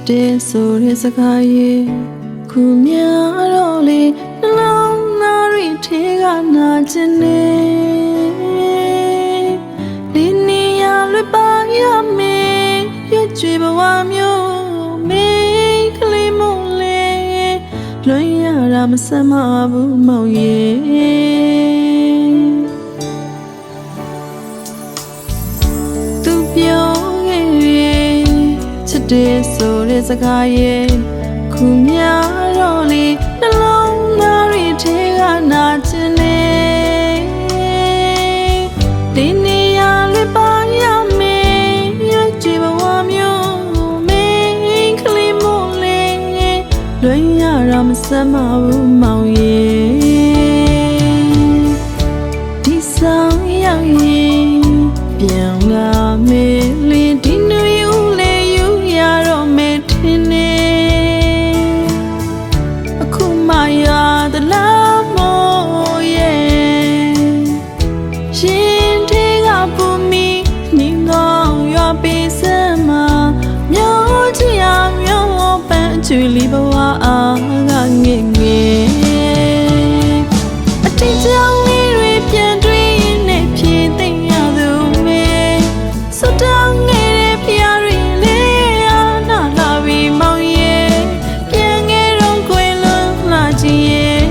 တဲ့ဆိုတဲ့စကားရဲ့ခုများတော့လေနှလုံးသားတွေထဲကနာကျင်နေဒီနေရာလွတ်ပါရမယ်ရွှေဘဝမျိုးမင်းကလေးမလေးလွန်ရတာမဆမ်းမဘူးမောင်ရဲ့သူပြောခဲ့ရဲ့ချစ်တဲ့ဆိုတဲ့စကားရဲ့ခုများတော့လေနှလုံးသားတွေထဲကနာကျင်နေဒီနေရာလွတ်ပါရမယ်ရွှေဘဝမျိုးမင်းကလေးမလေးလွန်ရတာမဆမ်းမဘူးမောင်ရဲ့ဒီဆောင်ရောက်ရင်ပြန်လာမယ်လေဒီနွေဦးလေးယူရတော့မယ်ထင်နေအခုမှရသလားမို့ရဲ့ရှင်ထဲကပူမီညီကောင်းရွာပေးစမ်းမမျိုးချီအောင်မျိုးပန်းချွေလီဘဝအားကငဲ့ငယ်အတိတ်ကြောင့်လေးတွေပြန်တွေ့ရင်နဲ့ဖြည့်သိမ့်ရသူမေစွတ်တောင်းငယ်တဲ့ဖျားတွေလေးအားနာလာပြီးမောင်ရဲ့ပြန်ငယ်တော့ခွေလွန်လာချင်ရဲ့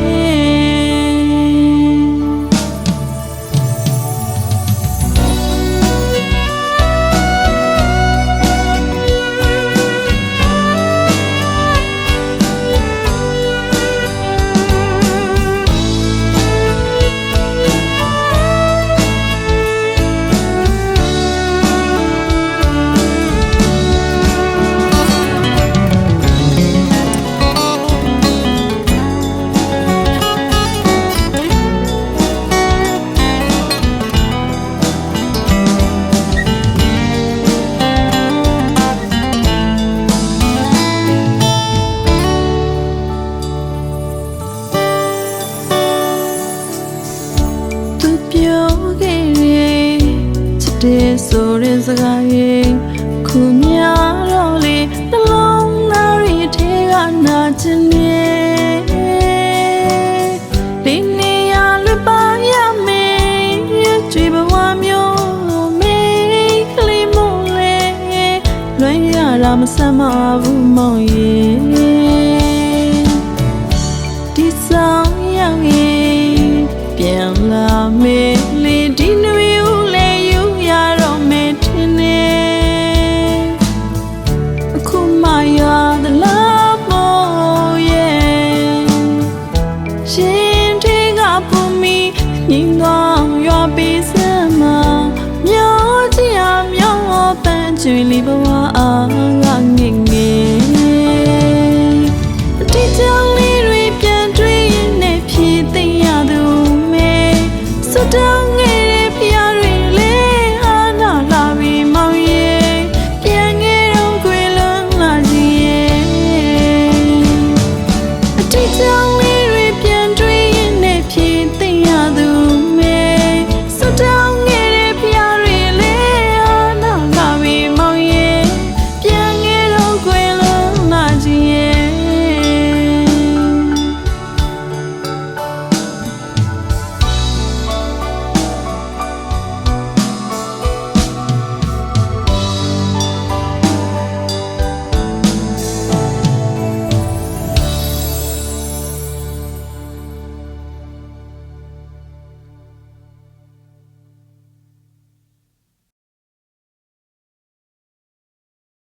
တဲ့ဆိုတဲ့စကားရဲ့ခုများတော့လေနှလုံးသားတွေထဲကနာကျင်နေဒီနေရာလွတ်ပါရမယ်ကြွေဘဝမျိုးမင်းကလေးမလေးလွန်ရတာမဆမ်းမဘူးမောင်ရဲ့ဒီဆောင်ရောက်ရင်ပြန်လာမယ်လေဒီနွေဦးလေးညီကောင်းရွာပေးစမ်းမမျိုးချီအောင်မျိုးပန်းချွေလီဘဝအားကငဲ့ငယ်အတိတ်ကြောင့်လေးတွေပြန်တွေ့ရင်နဲ့ဖြည့်သိမ့်ရသူမေစွတ်တောင်း